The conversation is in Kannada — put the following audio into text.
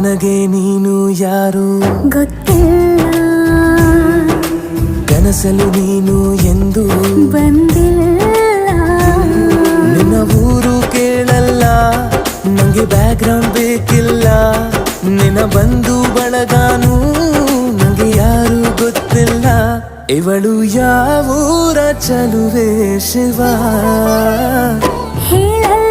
ನನಗೆ ನೀನು ಯಾರು ಗೊತ್ತಿಲ್ಲ, ಕನಸಲು ನೀನು ಎಂದು ಬಂದಿಲ್ಲ. ನಿನ್ನ ಊರು ಕೇಳಲ್ಲ, ನಂಗೆ ಬ್ಯಾಕ್ಗ್ರೌಂಡ್ ಬೇಕಿಲ್ಲ. ನಿನ್ನ ಬಂಧು ಬಳಗಾನು ನಂಗೆ ಯಾರು ಗೊತ್ತಿಲ್ಲ. ಇವಳು ಯಾವೂರ ಚಲುವೆ ಶಿವ ಹೇಳಲ್ಲ